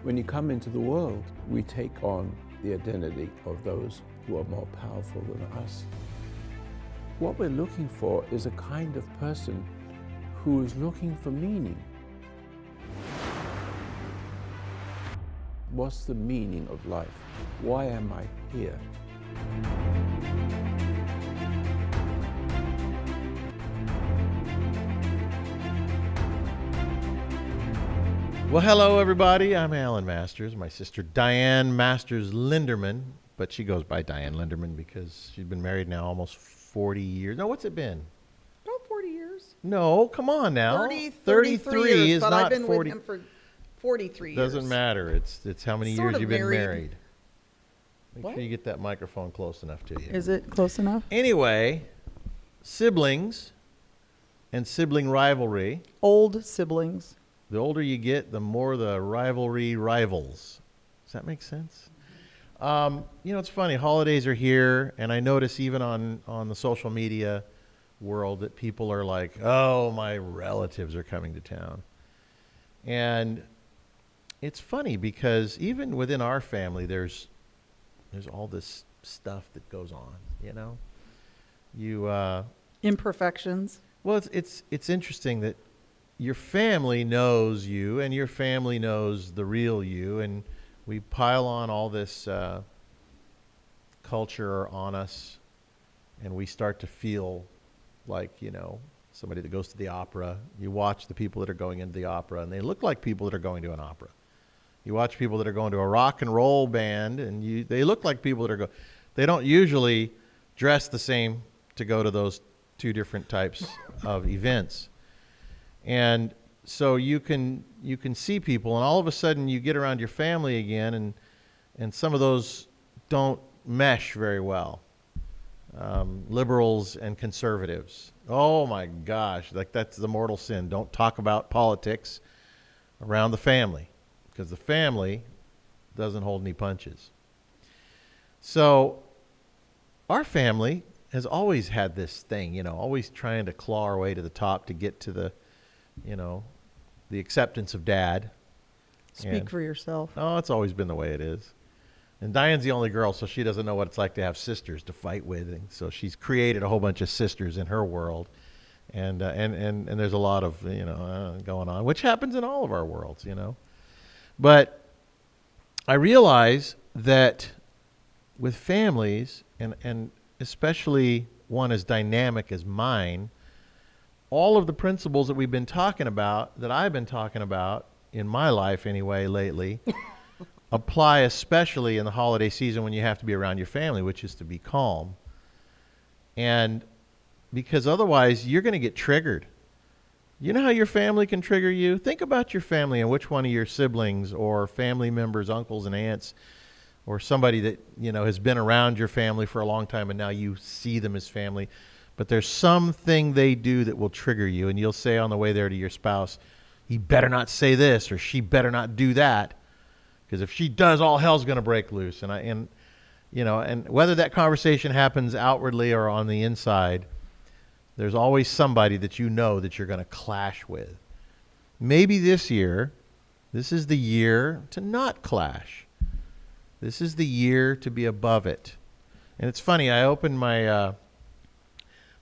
When you come into the world, we take on the identity of those who are more powerful than us. What we're looking for is a kind of person who is looking for meaning. What's the meaning of life? Why am I here? Well, hello, everybody. I'm Alan Masters. My sister Dianne Masters Linderman, but she goes by Dianne Linderman because she's been married now almost 40 years. No, what's it been? About 40 years. No, come on now. 33 years, is but not I've been 40. with him for 43 years. Doesn't matter. It's how many Sort years of you've been married. married. Make What? sure you get that microphone close enough to you. Is it close enough? Anyway, siblings and sibling rivalry. Old siblings. The older you get, the more the rivalry rivals. Does that make sense? It's funny. Holidays are here, and I notice even on the social media world that people are like, "Oh, my relatives are coming to town," and it's funny because even within our family, there's all this stuff that goes on. Imperfections. Well, it's interesting that your family knows you, and your family knows the real you, and we pile on all this culture on us, and we start to feel like, somebody that goes to the opera. You watch the people that are going into the opera, and they look like people that are going to an opera. You watch people that are going to a rock and roll band, and they look like people that are they don't usually dress the same to go to those two different types of events. And so you can see people, and all of a sudden you get around your family again, and some of those don't mesh very well. Liberals and conservatives. Oh my gosh, like that's the mortal sin. Don't talk about politics around the family, because the family doesn't hold any punches. So our family has always had this thing, always trying to claw our way to the top to get to the acceptance of Dad. Speak for yourself. Oh, it's always been the way it is. And Diane's the only girl, so she doesn't know what it's like to have sisters to fight with. And so she's created a whole bunch of sisters in her world. And there's a lot of, going on, which happens in all of our worlds, But I realize that with families, and especially one as dynamic as mine, all of the principles that we've been talking about, that I've been talking about in my life anyway lately, apply especially in the holiday season when you have to be around your family, which is to be calm. And because otherwise you're going to get triggered. You know how your family can trigger you? Think about your family and which one of your siblings or family members, uncles and aunts, or somebody that, has been around your family for a long time and now you see them as family. But there's something they do that will trigger you, and you'll say on the way there to your spouse, he better not say this or she better not do that, because if she does, all hell's going to break loose. And whether that conversation happens outwardly or on the inside, there's always somebody that that you're going to clash with. Maybe this year, this is the year to not clash. This is the year to be above it. And it's funny, I opened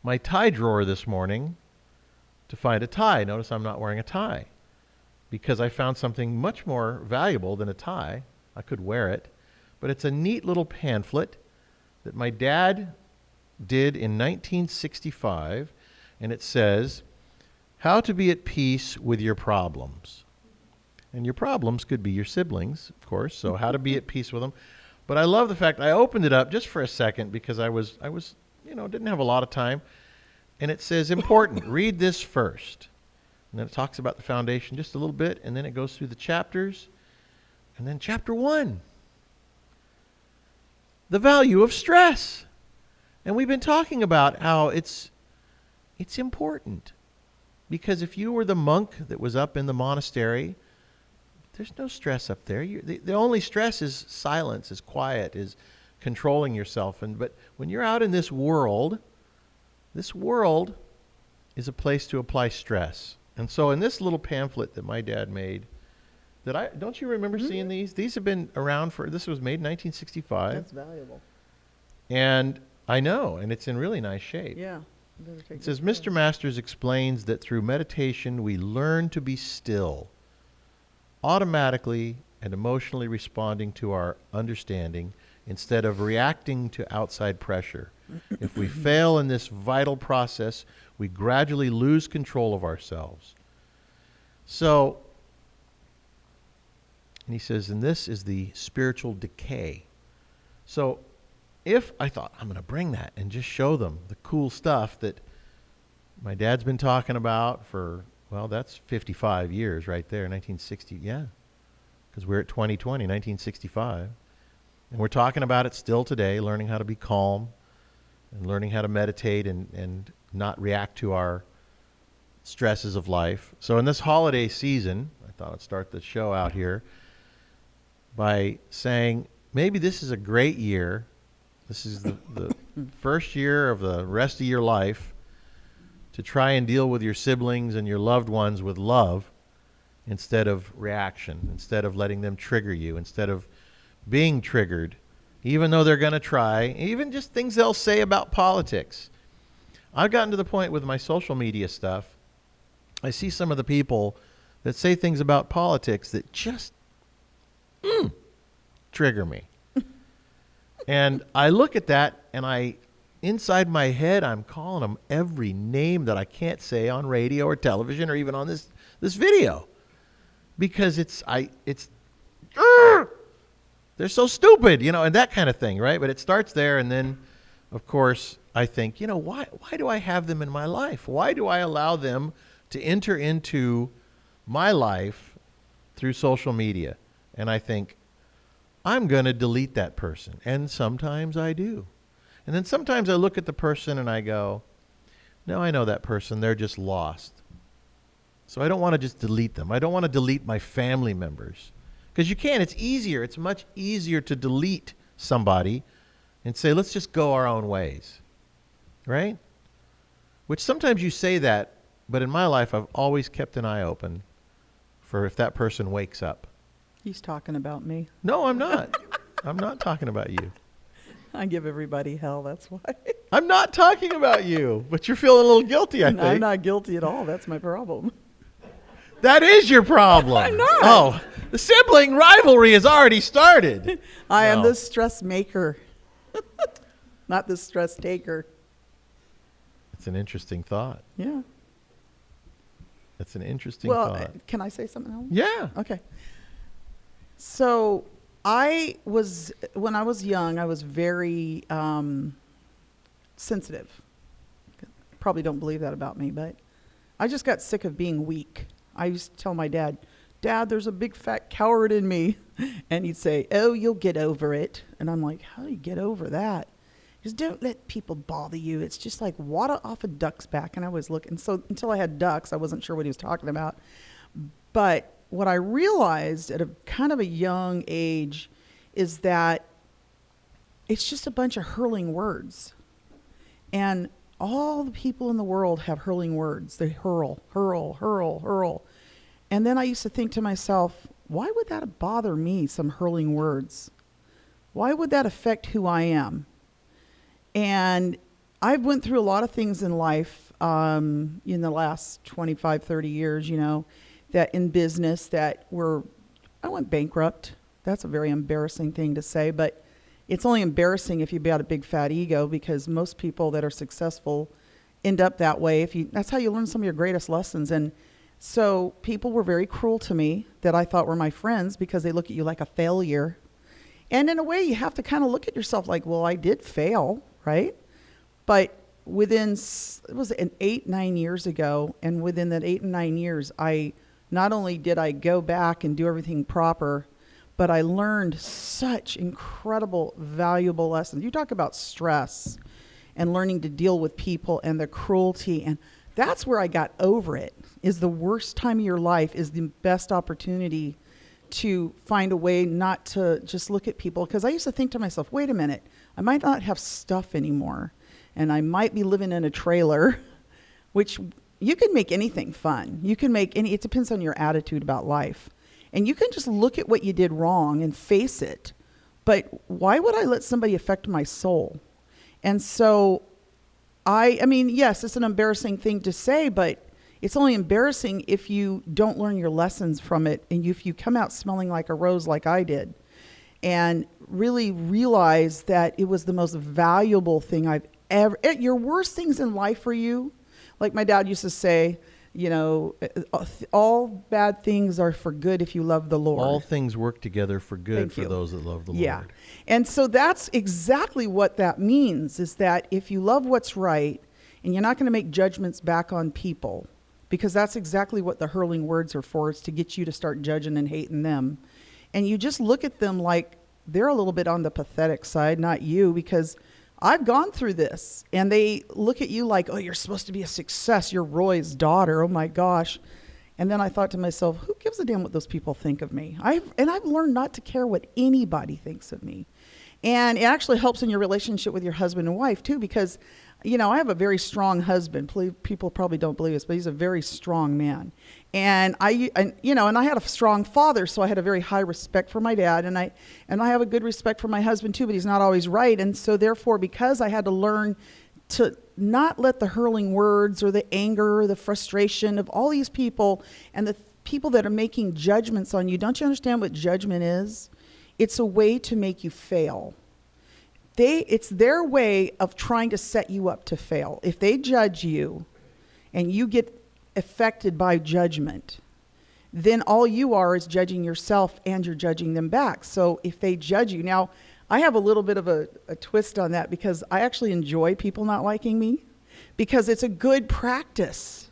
my tie drawer this morning to find a tie. Notice I'm not wearing a tie because I found something much more valuable than a tie. I could wear it, but it's a neat little pamphlet that my dad did in 1965, and it says, "How to be at peace with your problems." And your problems could be your siblings, of course, so how to be at peace with them. But I love the fact I opened it up just for a second because I was didn't have a lot of time. And it says, important, read this first. And then it talks about the foundation just a little bit, and then it goes through the chapters. And then chapter 1, the value of stress. And we've been talking about how it's important. Because if you were the monk that was up in the monastery, there's no stress up there. The only stress is silence, is quiet, is controlling yourself. But when you're out in this world is a place to apply stress. And so in this little pamphlet that my dad made, Don't you remember seeing these? These have been around this was made in 1965. That's valuable. And I know, and it's in really nice shape. Yeah. It says, Mr. Masters explains that through meditation, we learn to be still, automatically and emotionally responding to our understanding instead of reacting to outside pressure. If we fail in this vital process, we gradually lose control of ourselves. So, and he says, and this is the spiritual decay. So, if I thought, I'm going to bring that and just show them the cool stuff that my dad's been talking about for, well, that's 55 years right there, 1960, yeah, because we're at 2020, 1965. And we're talking about it still today, learning how to be calm and learning how to meditate and not react to our stresses of life. So in this holiday season, I thought I'd start the show out here by saying maybe this is a great year. This is the first year of the rest of your life to try and deal with your siblings and your loved ones with love instead of reaction, instead of letting them trigger you, instead of being triggered, even though they're going to try, even just things they'll say about politics. I've gotten to the point with my social media stuff, I see some of the people that say things about politics that just trigger me. And I look at that and inside my head, I'm calling them every name that I can't say on radio or television or even on this video, because they're so stupid, and that kind of thing, right? But it starts there, and then, of course, I think, why do I have them in my life? Why do I allow them to enter into my life through social media? And I think, I'm going to delete that person. And sometimes I do. And then sometimes I look at the person and I go, no, I know that person. They're just lost. So I don't want to just delete them. I don't want to delete my family members. Because you can. It's easier. It's much easier to delete somebody and say, let's just go our own ways. Right? Which sometimes you say that, but in my life I've always kept an eye open for if that person wakes up. He's talking about me. No, I'm not. I'm not talking about you. I give everybody hell, that's why. I'm not talking about you, but you're feeling a little guilty, I think. I'm not guilty at all. That's my problem. That is your problem. I'm not. Oh, the sibling rivalry has already started. I am the stress maker, not the stress taker. It's an interesting thought. Yeah. That's an interesting thought. Can I say something else? Yeah. Okay. So when I was young, I was very sensitive. Probably don't believe that about me, but I just got sick of being weak. I used to tell my dad, there's a big fat coward in me. And he'd say, oh, you'll get over it. And I'm like, how do you get over that? Just don't let people bother you. It's just like water off a duck's back. And I was looking. So until I had ducks, I wasn't sure what he was talking about. But what I realized at a kind of a young age is that it's just a bunch of hurling words. And all the people in the world have hurling words. They hurl, hurl, hurl, hurl. And then I used to think to myself, why would that bother me, some hurling words? Why would that affect who I am? And I went through a lot of things in life in the last 25, 30 years, that in business I went bankrupt. That's a very embarrassing thing to say, but it's only embarrassing if you've got a big fat ego, because most people that are successful end up that way. That's how you learn some of your greatest lessons. And so people were very cruel to me that I thought were my friends, because they look at you like a failure. And in a way, you have to kind of look at yourself like, well, I did fail, right? But within, it was 8-9 years ago, and within that 8 and 9 years, not only did I go back and do everything proper, but I learned such incredible, valuable lessons. You talk about stress and learning to deal with people and the cruelty, and that's where I got over it. Is the worst time of your life is the best opportunity to find a way not to just look at people. Because I used to think to myself, wait a minute, I might not have stuff anymore, and I might be living in a trailer, which you can make anything fun. You can make it depends on your attitude about life. And you can just look at what you did wrong and face it. But why would I let somebody affect my soul? And so I mean, yes, it's an embarrassing thing to say, but it's only embarrassing if you don't learn your lessons from it, and if you come out smelling like a rose like I did, and really realize that it was the most valuable thing I've ever. Your worst things in life for you, like my dad used to say, you know, all bad things are for good if you love the Lord. All things work together for good Thank for you. those that love the Yeah. Lord. And so that's exactly what that means, is that if you love what's right, and you're not going to make judgments back on people, because that's exactly what the hurling words are for. It's to get you to start judging and hating them. And you just look at them like they're a little bit on the pathetic side, not you, because I've gone through this. And they look at you like, oh, you're supposed to be a success. You're Roy's daughter. Oh, my gosh. And then I thought to myself, who gives a damn what those people think of me? I've learned not to care what anybody thinks of me. And it actually helps in your relationship with your husband and wife, too, because, you know, I have a very strong husband. People probably don't believe this, but he's a very strong man. And I had a strong father, so I had a very high respect for my dad. And I have a good respect for my husband, too, but he's not always right. And so, therefore, because I had to learn to not let the hurling words or the anger or the frustration of all these people and the people that are making judgments on you, don't you understand what judgment is? It's a way to make you fail. It's their way of trying to set you up to fail. If they judge you and you get affected by judgment, then all you are is judging yourself and you're judging them back. So if they judge you, now I have a little bit of a twist on that, because I actually enjoy people not liking me, because it's a good practice.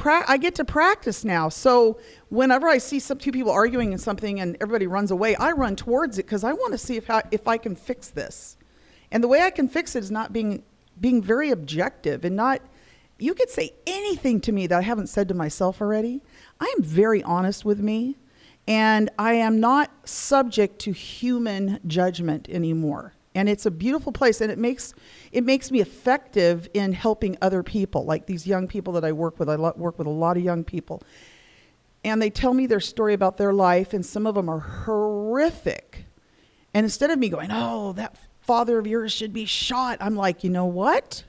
I get to practice now. So whenever I see two people arguing in something and everybody runs away, I run towards it because I want to see if I can fix this. And the way I can fix it is not being very objective and not, you could say anything to me that I haven't said to myself already. I am very honest with me, and I am not subject to human judgment anymore. And it's a beautiful place, and it makes me effective in helping other people, like these young people that I work with. I work with a lot of young people. And they tell me their story about their life, and some of them are horrific. And instead of me going, oh, that father of yours should be shot, I'm like, you know what?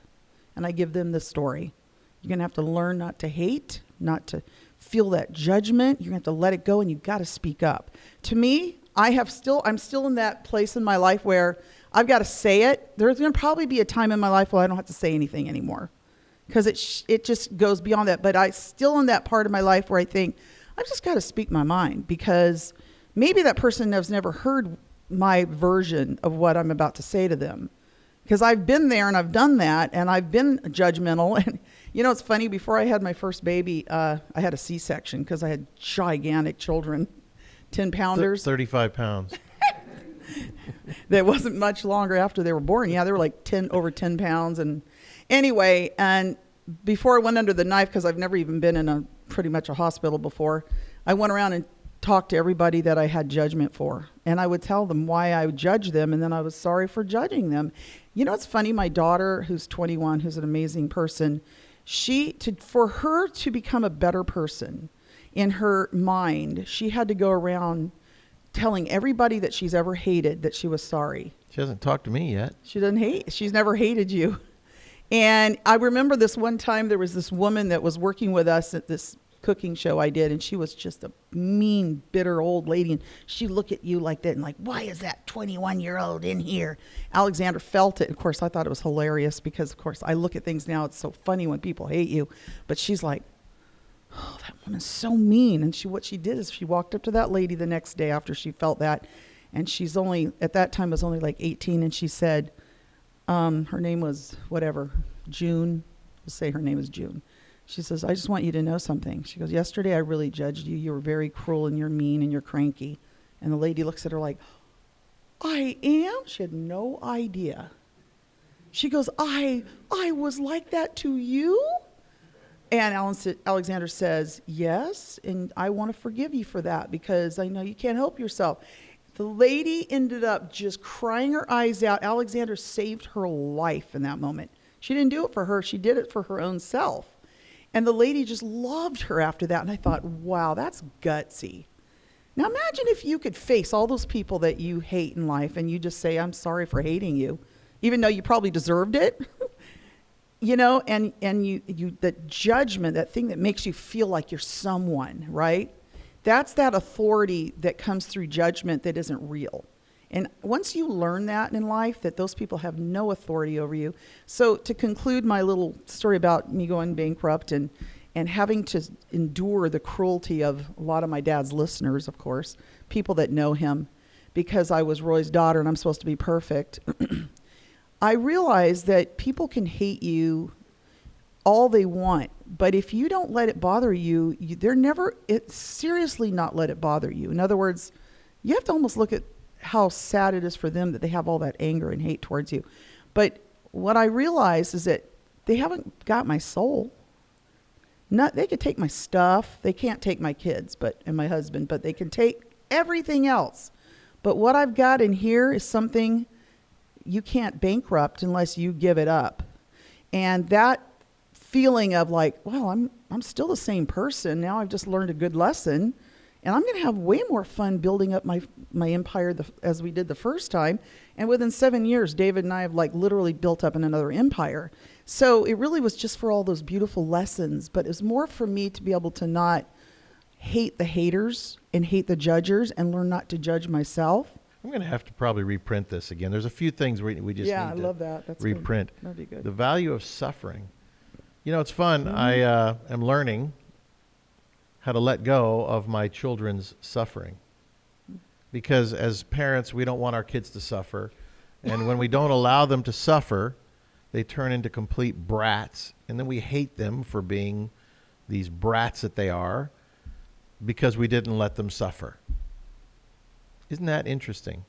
And I give them the story. You're going to have to learn not to hate, not to feel that judgment. You're going to have to let it go, and you've got to speak up. To me, I'm still in that place in my life where I've got to say it. There's going to probably be a time in my life where I don't have to say anything anymore, because it just goes beyond that. But I still in that part of my life where I think I've just got to speak my mind, because maybe that person has never heard my version of what I'm about to say to them, because I've been there and I've done that, and I've been judgmental. And you know, it's funny, before I had my first baby, I had a C-section because I had gigantic children, 10-pounders. 35 pounds. That wasn't much longer after they were born. Yeah, they were like over 10 pounds. And anyway, and before I went under the knife, because I've never even been in pretty much a hospital before, I went around and talked to everybody that I had judgment for. And I would tell them why I would judge them, and then I was sorry for judging them. You know, it's funny, my daughter, who's 21, who's an amazing person, for her to become a better person in her mind, she had to go around telling everybody that she's ever hated that she was sorry. She hasn't talked to me yet. She's never hated you. And I remember this one time, there was this woman that was working with us at this cooking show I did, and she was just a mean, bitter old lady, and she'd look at you like that and like, why is that 21-year-old in here? Alexander felt it. Of course, I thought it was hilarious, because of course I look at things now, it's so funny when people hate you, but she's like, oh, that woman's so mean. And what she did is she walked up to that lady the next day after she felt that, and she's only, at that time was only like 18, and she said, her name was whatever, June, we'll say her name is June. She says, I just want you to know something. She goes, yesterday I really judged you. You were very cruel and you're mean and you're cranky. And the lady looks at her like, I am? She had no idea. She goes, I was like that to you? And Alexander says, yes, and I want to forgive you for that, because I know you can't help yourself. The lady ended up just crying her eyes out. Alexander saved her life in that moment. She didn't do it for her. She did it for her own self. And the lady just loved her after that. And I thought, wow, that's gutsy. Now imagine if you could face all those people that you hate in life and you just say, I'm sorry for hating you, even though you probably deserved it. You know, and you the judgment, that thing that makes you feel like you're someone, right? That's that authority that comes through judgment that isn't real. And once you learn that in life, that those people have no authority over you. So to conclude my little story about me going bankrupt and having to endure the cruelty of a lot of my dad's listeners, of course, people that know him, because I was Roy's daughter and I'm supposed to be perfect. I realized that people can hate you all they want, but if you don't let it bother you, it's seriously not let it bother you. In other words, you have to almost look at how sad it is for them that they have all that anger and hate towards you. But what I realized is that they haven't got my soul. They could take my stuff. They can't take my kids and my husband, but they can take everything else. But what I've got in here is something you can't bankrupt unless you give it up. And that feeling of like, well, I'm still the same person. Now I've just learned a good lesson. And I'm going to have way more fun building up my empire as we did the first time. And within 7 years, David and I have like literally built up in another empire. So it really was just for all those beautiful lessons. But it's more for me to be able to not hate the haters and hate the judgers and learn not to judge myself. I'm going to have to probably reprint this again. There's a few things we just need I to love that. That's reprint. Good. That'd be good. The value of suffering. You know, it's fun. Mm-hmm. I am learning how to let go of my children's suffering. Because as parents, we don't want our kids to suffer. And when we don't allow them to suffer, they turn into complete brats. And then we hate them for being these brats that they are because we didn't let them suffer. Isn't that interesting?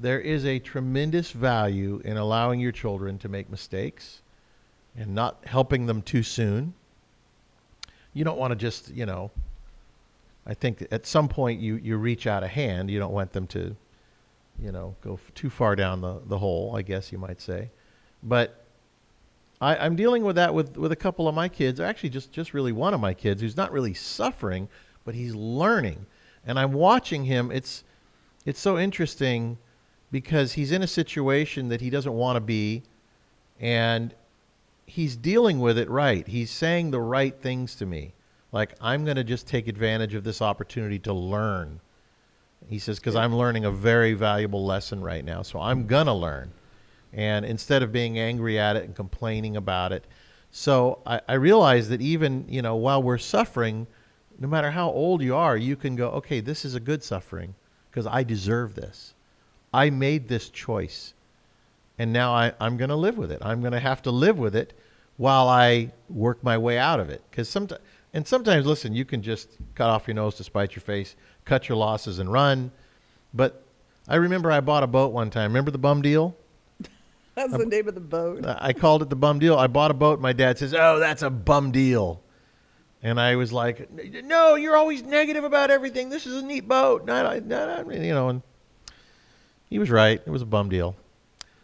There is a tremendous value in allowing your children to make mistakes and not helping them too soon. You don't want to just, I think at some point you reach out a hand. You don't want them to, go too far down the hole, I guess you might say. But I'm dealing with that with a couple of my kids, actually just really one of my kids who's not really suffering, but he's learning. And I'm watching him. It's so interesting because he's in a situation that he doesn't want to be, and he's dealing with it right. He's saying the right things to me. Like, I'm going to just take advantage of this opportunity to learn. He says, because I'm learning a very valuable lesson right now, so I'm going to learn. And instead of being angry at it and complaining about it. So I realize that even, while we're suffering, no matter how old you are, you can go, okay, this is a good suffering because I deserve this. I made this choice. And now I'm going to live with it. I'm going to have to live with it while I work my way out of it. Because sometimes, listen, you can just cut off your nose to spite your face, cut your losses and run. But I remember I bought a boat one time. Remember the bum deal? That's the name of the boat. I called it the bum deal. I bought a boat. My dad says, oh, that's a bum deal. And I was like, no, you're always negative about everything. This is a neat boat. And he was right. It was a bum deal.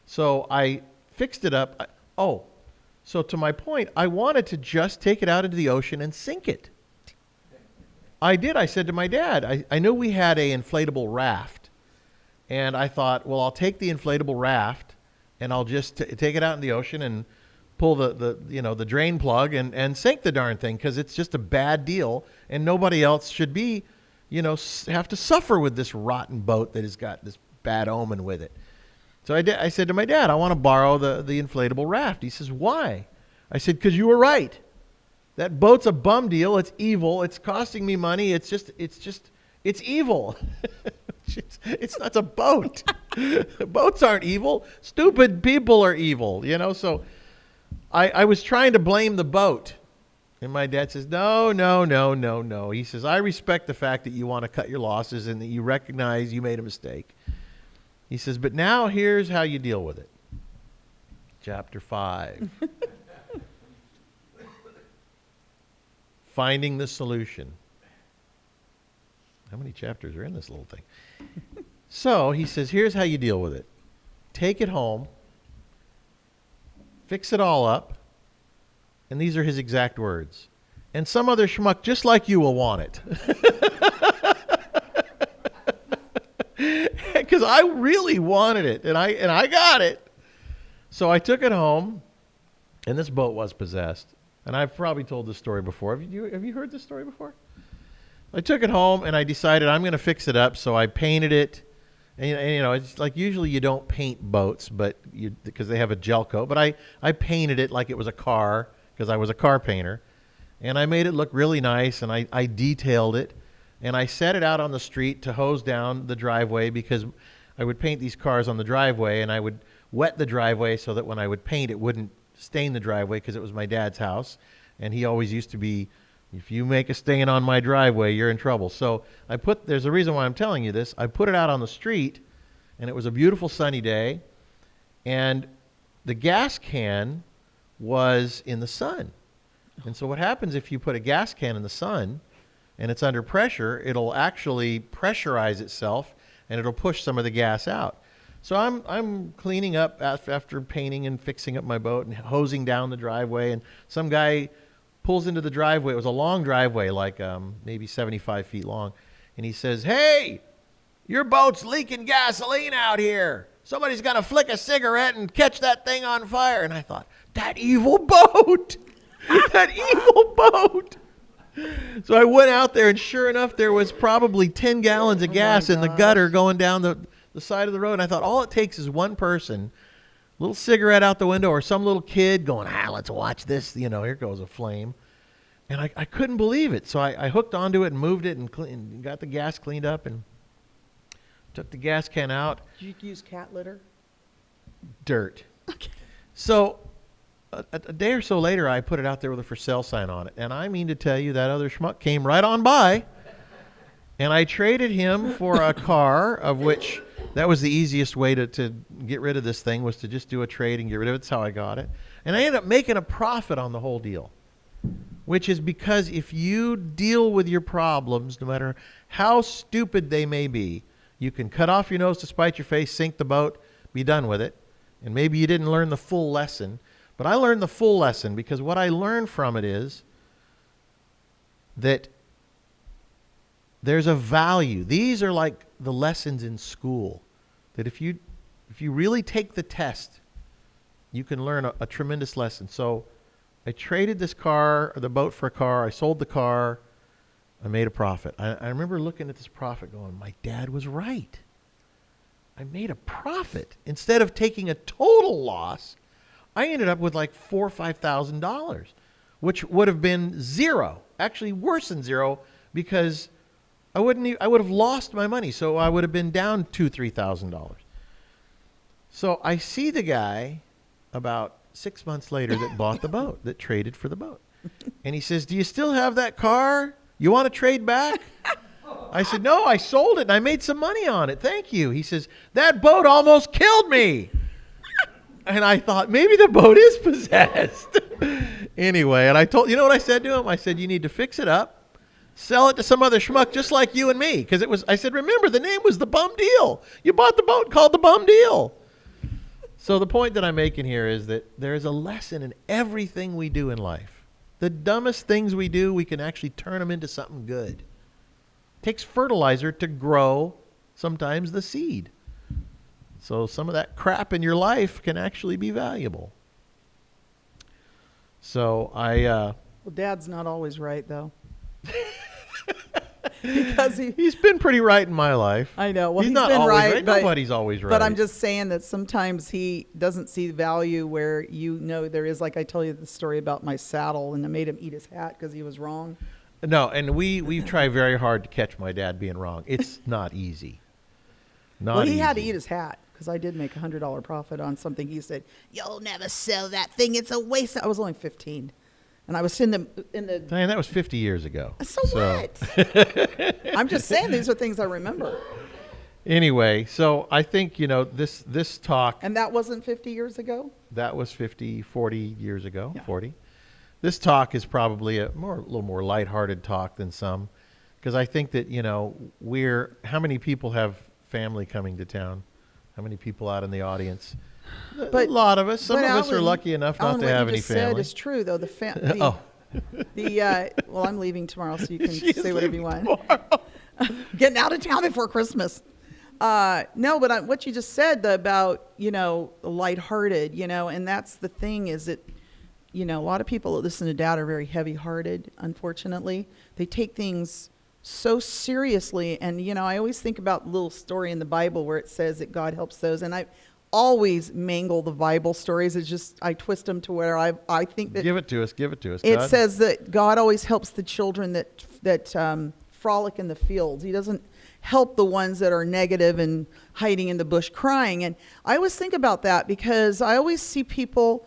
So I fixed it up. So to my point, I wanted to just take it out into the ocean and sink it. I did. I said to my dad, I knew we had a inflatable raft. And I thought, well, I'll take the inflatable raft and I'll just take it out in the ocean and pull the drain plug and sink the darn thing because it's just a bad deal and nobody else should be, have to suffer with this rotten boat that has got this bad omen with it. So I said to my dad, I want to borrow the inflatable raft. He says, why? I said, because you were right. That boat's a bum deal. It's evil. It's costing me money. It's evil. It's a boat. Boats aren't evil. Stupid people are evil, So I was trying to blame the boat. And my dad says, no. He says, I respect the fact that you want to cut your losses and that you recognize you made a mistake. He says, but now here's how you deal with it. Chapter 5. Finding the solution. How many chapters are in this little thing? So he says, here's how you deal with it. Take it home. Fix it all up. And these are his exact words. And some other schmuck just like you will want it. because I really wanted it, and I got it. So I took it home, and this boat was possessed. And I've probably told this story before. Have you heard this story before? I took it home, and I decided I'm going to fix it up. So I painted it. And, it's like usually you don't paint boats, because they have a gel coat. But I painted it like it was a car, because I was a car painter. And I made it look really nice, and I detailed it. And I set it out on the street to hose down the driveway, because I would paint these cars on the driveway, and I would wet the driveway so that when I would paint, it wouldn't stain the driveway, because it was my dad's house. And he always used to be, if you make a stain on my driveway, you're in trouble. So there's a reason why I'm telling you this. I put it out on the street, and it was a beautiful sunny day, and the gas can was in the sun. And so what happens if you put a gas can in the sun and it's under pressure, it'll actually pressurize itself, and it'll push some of the gas out. So I'm cleaning up after painting and fixing up my boat and hosing down the driveway, and some guy pulls into the driveway. It was a long driveway, like maybe 75 feet long. And he says, "Hey, your boat's leaking gasoline out here. Somebody's got to flick a cigarette and catch that thing on fire." And I thought, that evil boat, that evil boat. So I went out there, and sure enough, there was probably 10 gallons of gas in the gutter going down the side of the road. And I thought, all it takes is one person, little cigarette out the window, or some little kid going, let's watch this. Here goes a flame. And I couldn't believe it. So I hooked onto it and moved it and got the gas cleaned up and took the gas can out. Did you use cat litter? Dirt. Okay. So a day or so later, I put it out there with a for sale sign on it. And I mean to tell you, that other schmuck came right on by. And I traded him for a car, of which that was the easiest way to get rid of this thing, was to just do a trade and get rid of it. That's how I got it. And I ended up making a profit on the whole deal, which is because if you deal with your problems, no matter how stupid they may be, you can cut off your nose to spite your face, sink the boat, be done with it. And maybe you didn't learn the full lesson, but I learned the full lesson, because what I learned from it is that there's a value. These are like the lessons in school, that if you really take the test, you can learn a tremendous lesson. So I traded this car, or the boat, for a car. I sold the car. I made a profit. I remember looking at this profit going, my dad was right. I made a profit. Instead of taking a total loss, I ended up with like $4,000 or $5,000, which would have been zero, actually worse than zero, because I would have lost my money. So I would have been down $2,000, $3,000. So I see the guy about 6 months later that bought the boat, that traded for the boat. And he says, "Do you still have that car? You want to trade back?" I said, "No, I sold it and I made some money on it. Thank you." He says, "That boat almost killed me." And I thought, maybe the boat is possessed. Anyway, and you know what I said to him? I said, "You need to fix it up, sell it to some other schmuck just like you and me." Because I said, remember, the name was The Bum Deal. You bought the boat called The Bum Deal. So the point that I'm making here is that there is a lesson in everything we do in life. The dumbest things we do, we can actually turn them into something good. It takes fertilizer to grow sometimes the seed. So some of that crap in your life can actually be valuable. So Well, Dad's not always right, though. Because he's been pretty right in my life. I know. Well, he's not been always right. Nobody's always right. But I'm just saying that sometimes he doesn't see value where there is. Like I tell you the story about my saddle, and I made him eat his hat because he was wrong. No, and we've tried very hard to catch my dad being wrong. It's not easy. Well, he had to eat his hat, because I did make $100 profit on something. He said, "You'll never sell that thing. It's a waste." I was only 15. And I was in the Dianne, that was 50 years ago. So what? I'm just saying, these are things I remember. Anyway, so I think, this talk. And that wasn't 50 years ago? That was 40 years ago, yeah. 40. This talk is probably a little more lighthearted talk than some, because I think that, how many people have family coming to town? How many people out in the audience? But a lot of us. Some of us are lucky enough not to have any family. What you just said is true, though. Well, I'm leaving tomorrow, so you can say whatever you want. Getting out of town before Christmas. No, but what you just said about, lighthearted, and that's the thing is that, a lot of people that listen to Dad are very heavy-hearted, unfortunately. They take things so seriously. And, I always think about the little story in the Bible where it says that God helps those. And I always mangle the Bible stories. It's just, I twist them to where I think that. Give it to us. It God. says that God always helps the children that frolic in the fields. He doesn't help the ones that are negative and hiding in the bush crying. And I always think about that because I always see people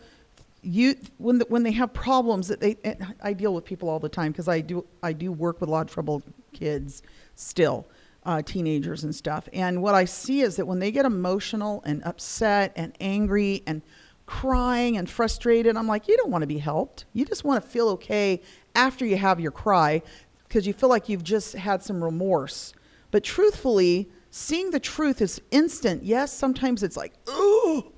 when they have problems I deal with people all the time because I do work with a lot of troubled kids still, teenagers and stuff. And what I see is that when they get emotional and upset and angry and crying and frustrated, I'm like, you don't want to be helped. You just want to feel okay after you have your cry because you feel like you've just had some remorse. But truthfully, seeing the truth is instant. Yes, sometimes it's like, oh,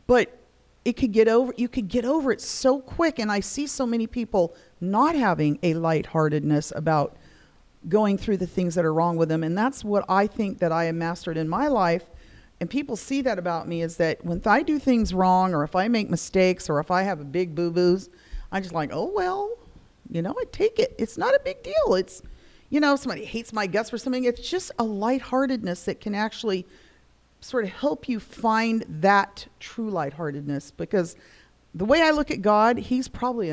but you could get over it so quick. And I see so many people not having a lightheartedness about going through the things that are wrong with them. And that's what I think that I have mastered in my life. And people see that about me is that when I do things wrong or if I make mistakes or if I have a big boo-boos, I'm just like, oh, well, I take it. It's not a big deal. It's, somebody hates my guts for something. It's just a lightheartedness that can actually sort of help you find that true lightheartedness. Because the way I look at God, he's probably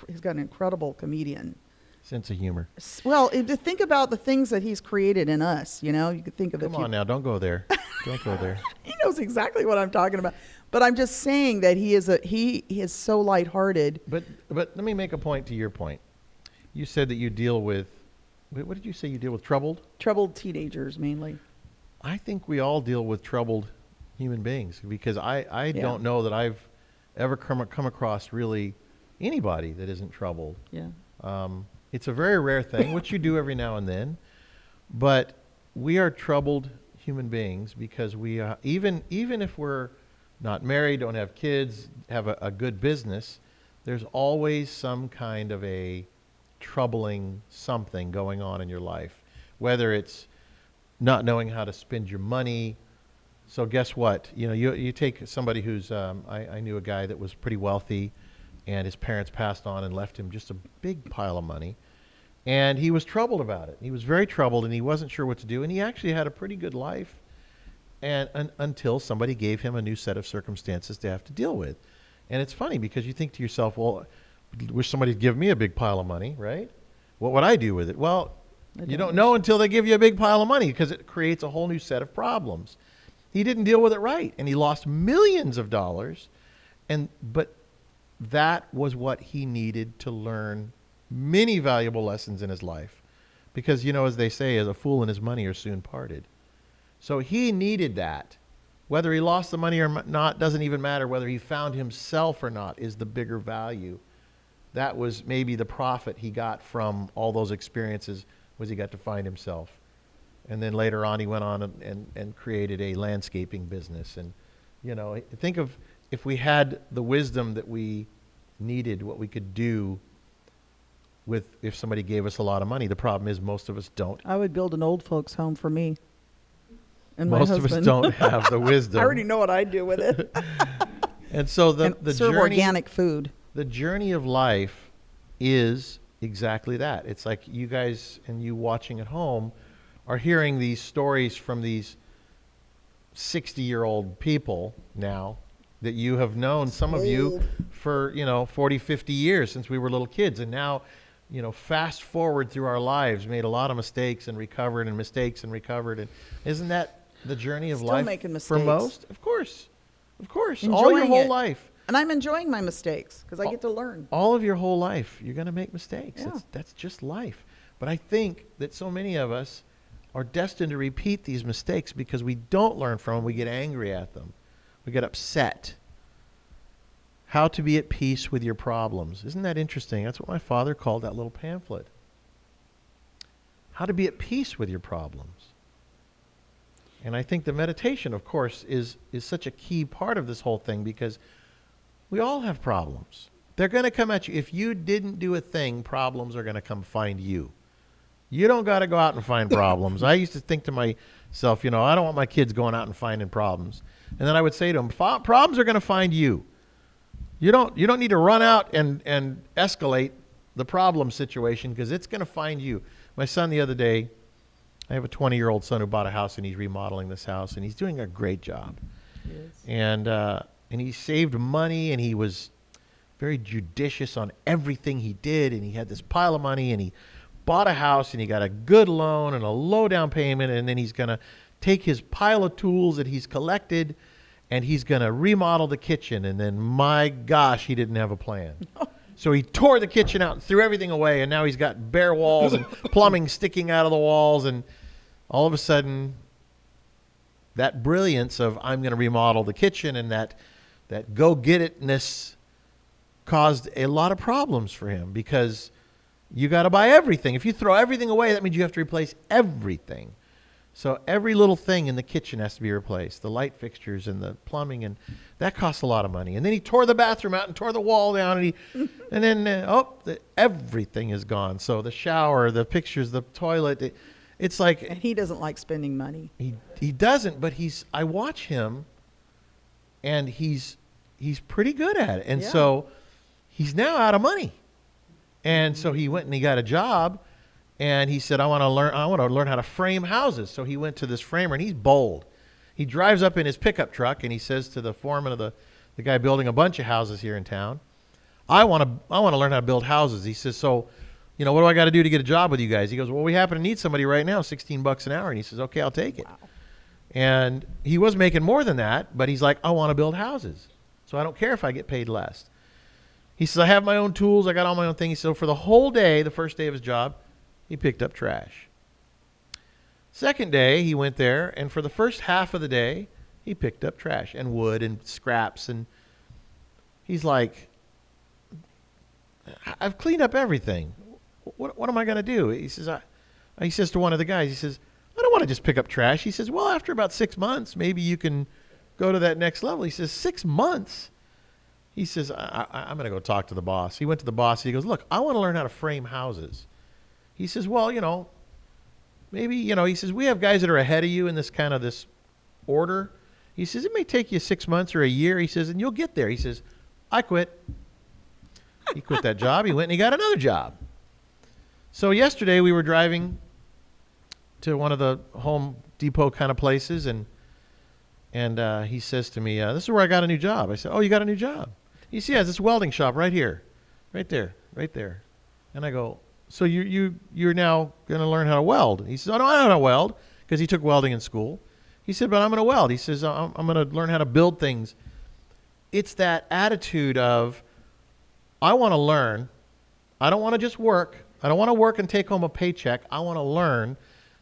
he's got an incredible comedian sense of humor. Well, to think about the things that he's created in us, you could think of it. Come on now, don't go there. Don't go there. He knows exactly what I'm talking about. But I'm just saying that he is so lighthearted. But let me make a point to your point. You said that you deal with, what did you say you deal with? Troubled Teenagers mainly. I think we all deal with troubled human beings because I don't know that I've ever come across really anybody that isn't troubled. Yeah. It's a very rare thing, which you do every now and then, but we are troubled human beings because we even if we're not married, don't have kids, have a good business, there's always some kind of a troubling something going on in your life, whether it's not knowing how to spend your money. So guess what? You take somebody who's, I knew a guy that was pretty wealthy and his parents passed on and left him just a big pile of money. And he was troubled about it. He was very troubled and he wasn't sure what to do. And he actually had a pretty good life until somebody gave him a new set of circumstances to have to deal with. And it's funny because you think to yourself, well, wish somebody'd give me a big pile of money, right? What would I do with it? Well, you don't know until they give you a big pile of money because it creates a whole new set of problems. He didn't deal with it right, and he lost millions of dollars. But that was what he needed to learn many valuable lessons in his life. Because, as they say, as a fool and his money are soon parted. So he needed that. Whether he lost the money or not doesn't even matter. Whether he found himself or not is the bigger value. That was maybe the profit he got from all those experiences, was he got to find himself. And then later on he went on and created a landscaping business. And, think of if we had the wisdom that we needed, what we could do with if somebody gave us a lot of money. The problem is most of us don't. I would build an old folks home for me and my most husband. of us don't have the wisdom. I already know what I'd do with it. And so the serve journey, organic food. The journey of life is exactly that. It's like you guys and you watching at home are hearing these stories from these 60-year-old people now that you have known, some of you, for 40, 50 years since we were little kids. And now, fast forward through our lives, made a lot of mistakes and recovered and mistakes and recovered. And isn't that the journey of Still life making mistakes. for most? Of course. Enjoying all your whole it. life. And I'm enjoying my mistakes because I get to learn. All of your whole life, you're going to make mistakes. Yeah. That's just life. But I think that so many of us are destined to repeat these mistakes because we don't learn from them. We get angry at them. We get upset. How to be at peace with your problems. Isn't that interesting? That's what my father called that little pamphlet. How to be at peace with your problems. And I think the meditation, of course, is such a key part of this whole thing because we all have problems. They're going to come at you. If you didn't do a thing, problems are going to come find you. You don't got to go out and find problems. I used to think to myself, I don't want my kids going out and finding problems. And then I would say to them, problems are going to find you. You don't need to run out and escalate the problem situation, because it's going to find you. My son the other day, I have a 20-year-old son who bought a house, and he's remodeling this house, and he's doing a great job. Yes. And he saved money, and he was very judicious on everything he did, and he had this pile of money, and he bought a house, and he got a good loan and a low down payment, and then he's going to take his pile of tools that he's collected, and he's going to remodel the kitchen. And then, my gosh, he didn't have a plan. So he tore the kitchen out and threw everything away, and now he's got bare walls and plumbing sticking out of the walls. And all of a sudden, that brilliance of I'm going to remodel the kitchen and that go-get-itness caused a lot of problems for him, because you got to buy everything. If you throw everything away, that means you have to replace everything. So every little thing in the kitchen has to be replaced, the light fixtures and the plumbing, and that costs a lot of money. And then he tore the bathroom out and tore the wall down, and then everything is gone. So the shower, the pictures, the toilet, it's like, And he doesn't like spending money. he doesn't, but I watch him, and he's pretty good at it. And Yeah. so he's now out of money. And so he went and he got a job. And he said, I want to learn how to frame houses. So he went to this framer, and he's bold. He drives up in his pickup truck, and he says to the foreman of the guy building a bunch of houses here in town, I want to learn how to build houses. He says, so, what do I got to do to get a job with you guys? He goes, well, we happen to need somebody right now, $16 an hour. And he says, okay, I'll take it. Wow. And he was making more than that, but he's like, I want to build houses. So I don't care if I get paid less. He says, I have my own tools. I got all my own things. So for the whole day, the first day of his job, he picked up trash. Second day, he went there, and for the first half of the day, he picked up trash and wood and scraps. And he's like, I've cleaned up everything. What am I going to do? He says to one of the guys, he says, I don't want to just pick up trash. He says, well, after about 6 months, maybe you can go to that next level. He says, 6 months? He says, I'm going to go talk to the boss. He went to the boss. He goes, look, I want to learn how to frame houses. He says, well, maybe, he says, we have guys that are ahead of you in this order. He says, it may take you 6 months or a year. He says, and you'll get there. He says, I quit. He quit that job. He went and he got another job. So yesterday we were driving to one of the Home Depot kind of places, and he says to me, this is where I got a new job. I said, oh, you got a new job? He says, yeah, this welding shop right here, right there. And I go, so you're now going to learn how to weld? He says, oh, no, I don't know how to weld, because he took welding in school. He said, but I'm going to weld. He says, I'm going to learn how to build things. It's that attitude of, I want to learn. I don't want to just work. I don't want to work and take home a paycheck. I want to learn.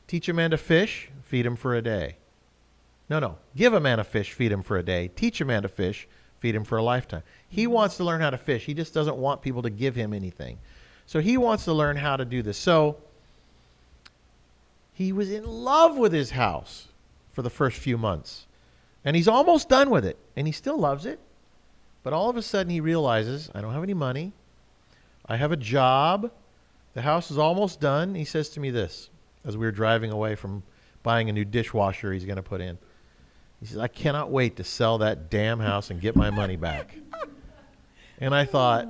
Teach a man to fish, feed him for a day. No. Give a man a fish, feed him for a day. Teach a man to fish, feed him for a lifetime. He wants to learn how to fish. He just doesn't want people to give him anything. So he wants to learn how to do this. So he was in love with his house for the first few months. And he's almost done with it. And he still loves it. But all of a sudden he realizes, I don't have any money. I have a job. The house is almost done. He says to me this, as we were driving away from buying a new dishwasher he's going to put in. He says, I cannot wait to sell that damn house and get my money back. And I thought,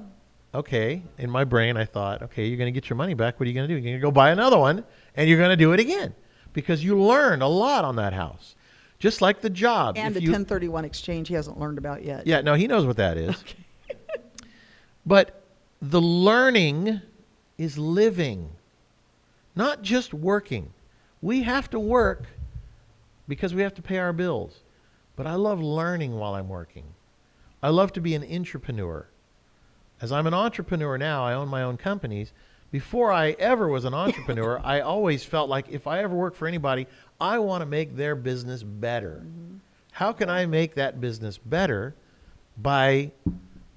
okay, in my brain, I thought, okay, you're going to get your money back. What are you going to do? You're going to go buy another one, and you're going to do it again, because you learned a lot on that house, just like the job. And the 1031 exchange he hasn't learned about yet. Yeah, no, he knows what that is. Okay. But the learning is living, not just working. We have to work because we have to pay our bills. But I love learning while I'm working. I love to be an entrepreneur. As I'm an entrepreneur now, I own my own companies. Before I ever was an entrepreneur, I always felt like if I ever work for anybody, I want to make their business better. Mm-hmm. How can I make that business better? By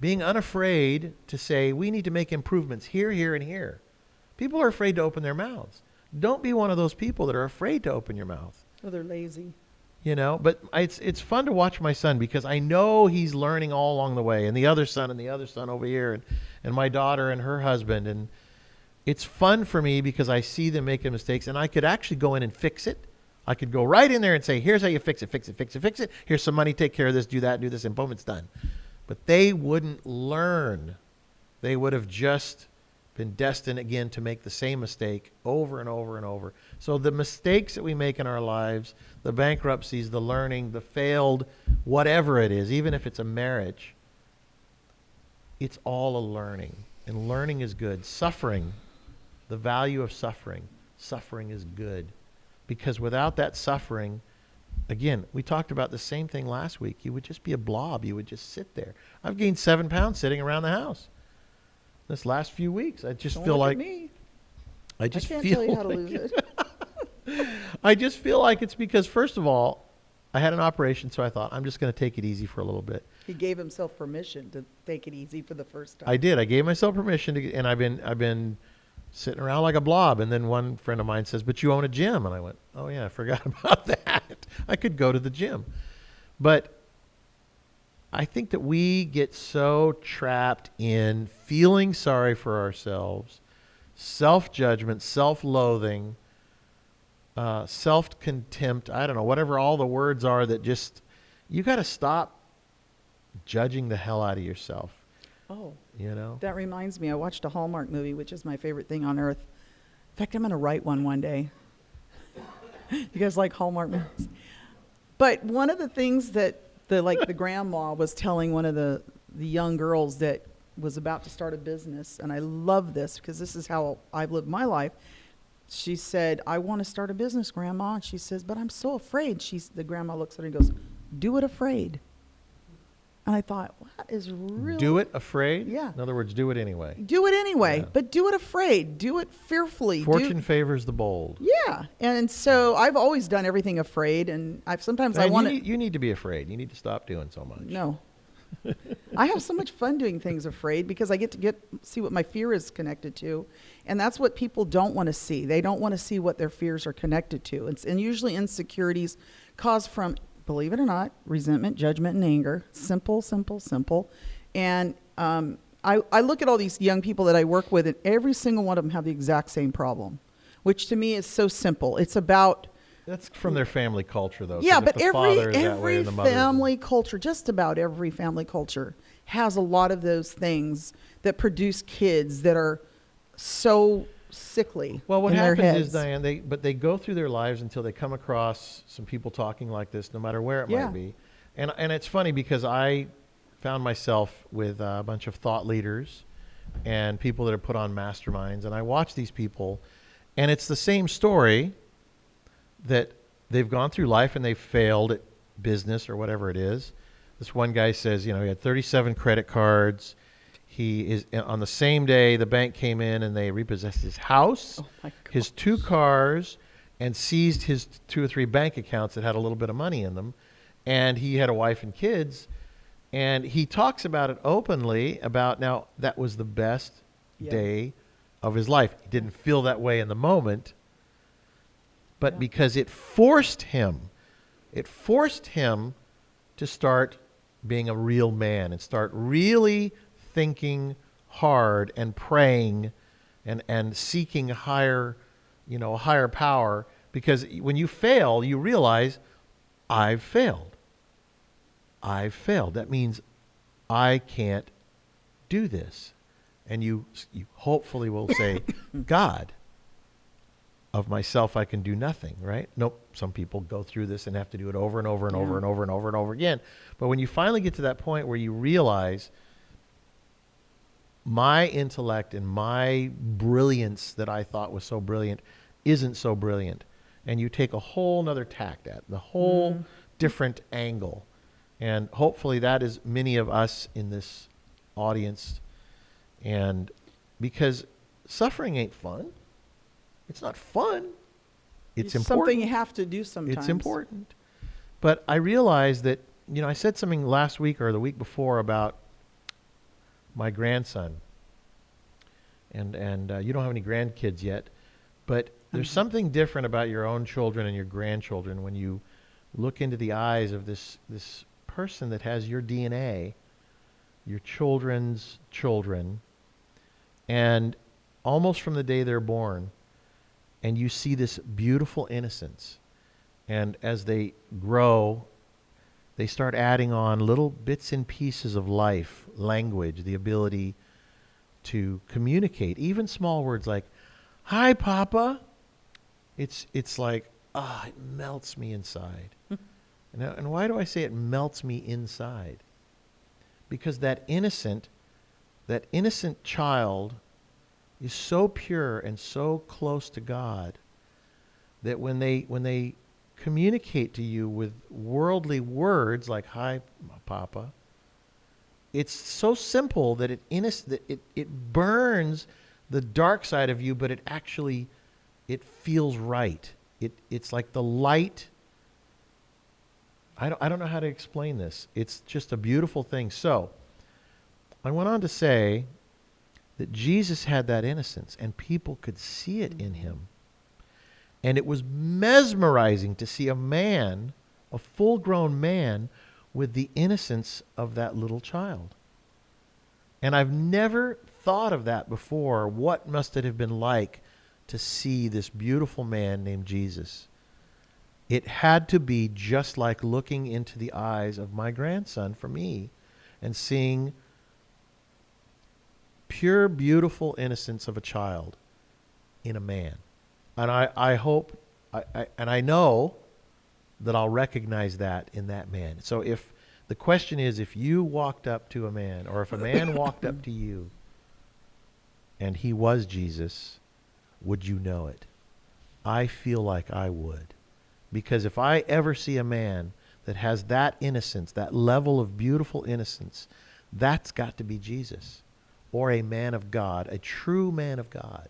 being unafraid to say, we need to make improvements here, here, and here. People are afraid to open their mouths. Don't be one of those people that are afraid to open your mouth. Oh, they're lazy. But it's fun to watch my son, because I know he's learning all along the way, and the other son over here, and my daughter and her husband, and it's fun for me because I see them making mistakes, and I could actually go in and fix it. I could go right in there and say, here's how you fix it, fix it, fix it, fix it. Here's some money, take care of this, do that, do this, and boom, it's done. But they wouldn't learn. They would have just been destined again to make the same mistake over and over and over. So the mistakes that we make in our lives, the bankruptcies, the learning, the failed, whatever it is, even if it's a marriage, it's all a learning. And learning is good. Suffering, the value of suffering is good. Because without that suffering, again, we talked about the same thing last week. You would just be a blob. You would just sit there. I've gained 7 pounds sitting around the house. This last few weeks, I just feel like I can't tell you how to lose it. I just feel like it's because, first of all, I had an operation, so I thought I'm just going to take it easy for a little bit. He gave himself permission to take it easy for the first time. I did. I gave myself permission to, and I've been sitting around like a blob. And then one friend of mine says, "But you own a gym," and I went, "Oh yeah, I forgot about that. I could go to the gym," but I think that we get so trapped in feeling sorry for ourselves, self-judgment, self-loathing, self-contempt, I don't know, whatever all the words are that just, you got to stop judging the hell out of yourself. Oh, you know? that reminds me, I watched a Hallmark movie, which is my favorite thing on earth. In fact, I'm going to write one day. You guys like Hallmark movies? But one of the things that the grandma was telling one of the young girls that was about to start a business, and I love this because this is how I've lived my life. She said, "I want to start a business, Grandma." And she says, "But I'm so afraid." The grandma looks at her and goes, "Do it afraid." And I thought, what is really... Do it afraid? Yeah. In other words, do it anyway. Do it anyway, Yeah. but do it afraid. Do it fearfully. Fortune favors the bold. Yeah. And so I've always done everything afraid, and sometimes I want to... You need to be afraid. You need to stop doing so much. No. I have so much fun doing things afraid because I get to see what my fear is connected to. And that's what people don't want to see. They don't want to see what their fears are connected to. And usually insecurities cause from, believe it or not, resentment, judgment, and anger. Simple, simple, simple. And I look at all these young people that I work with, and every single one of them have the exact same problem, which to me is so simple. It's about... That's from their family culture, though. Yeah, if but the father is that way every and the mother family culture, just about every family culture, has a lot of those things that produce kids that are so sickly. Well, what in their happens is, heads. Dianne, they go through their lives until they come across some people talking like this, no matter where it Yeah. might be. And it's funny because I found myself with a bunch of thought leaders and people that are put on masterminds, and I watch these people, and it's the same story that they've gone through life and they've failed at business or whatever it is. This one guy says, he had 37 credit cards. He is on the same day the bank came in and they repossessed his house, his 2 cars, and seized his 2 or 3 bank accounts that had a little bit of money in them. And he had a wife and kids. And he talks about it openly about, now, that was the best day of his life. He didn't feel that way in the moment, but because it forced him to start being a real man and start really thinking hard and praying and seeking higher power. Because when you fail, you realize, I've failed. That means I can't do this. And you hopefully will say, God, of myself I can do nothing, right? Nope. Some people go through this and have to do it over and over and over and over and over and over again. But when you finally get to that point where you realize my intellect and my brilliance that I thought was so brilliant isn't so brilliant, and you take a whole nother tact at the whole different angle. And hopefully that is many of us in this audience. And because suffering ain't fun. It's not fun. It's important. Something you have to do sometimes. It's important. But I realized that, I said something last week or the week before about my grandson. And you don't have any grandkids yet, but there's something different about your own children and your grandchildren when you look into the eyes of this person that has your DNA, your children's children, and almost from the day they're born, and you see this beautiful innocence. And as they grow, they start adding on little bits and pieces of life, language, the ability to communicate, even small words like, "Hi, Papa." It's like, it melts me inside. And why do I say it melts me inside? Because that innocent child is so pure and so close to God that when they communicate to you with worldly words like "Hi, Papa," it's so simple that it burns the dark side of you, but it feels right. It's like the light. I don't know how to explain this. It's just a beautiful thing. So I went on to say that Jesus had that innocence, and people could see it in him. And it was mesmerizing to see a man, a full-grown man, with the innocence of that little child. And I've never thought of that before. What must it have been like to see this beautiful man named Jesus? It had to be just like looking into the eyes of my grandson for me and seeing pure, beautiful innocence of a child in a man. And I hope, and I know that I'll recognize that in that man. So if the question is, if you walked up to a man, or if a man walked up to you and he was Jesus, would you know it? I feel like I would. Because if I ever see a man that has that innocence, that level of beautiful innocence, that's got to be Jesus, or a man of God, a true man of God.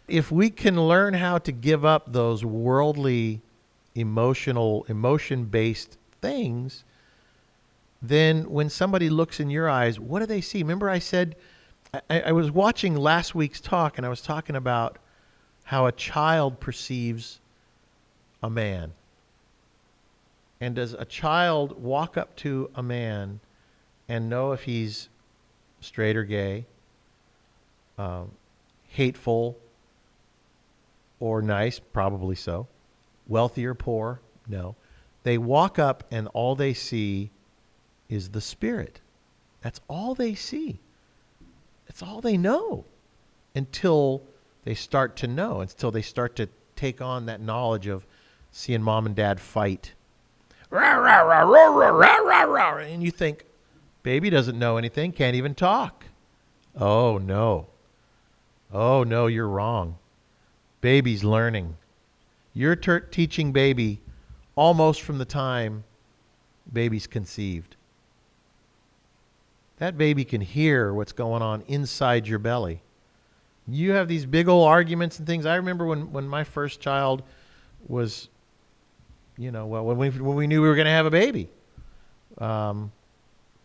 If we can learn how to give up those worldly, emotion-based things, then when somebody looks in your eyes, what do they see? Remember I said, I was watching last week's talk, and I was talking about how a child perceives a man. And does a child walk up to a man and know if he's straight or gay, hateful or nice? Probably so. Wealthy or poor? No. They walk up and all they see is the Spirit. That's all they see. That's all they know until they start to know, until they start to take on that knowledge of seeing mom and dad fight. Rah, rah, rah, rah, rah, rah, rah, rah. And you think, baby doesn't know anything, can't even talk. Oh, no. Oh, no, you're wrong. Baby's learning. You're teaching baby almost from the time baby's conceived. That baby can hear what's going on inside your belly. You have these big old arguments and things. I remember when my first child was, when we knew we were going to have a baby.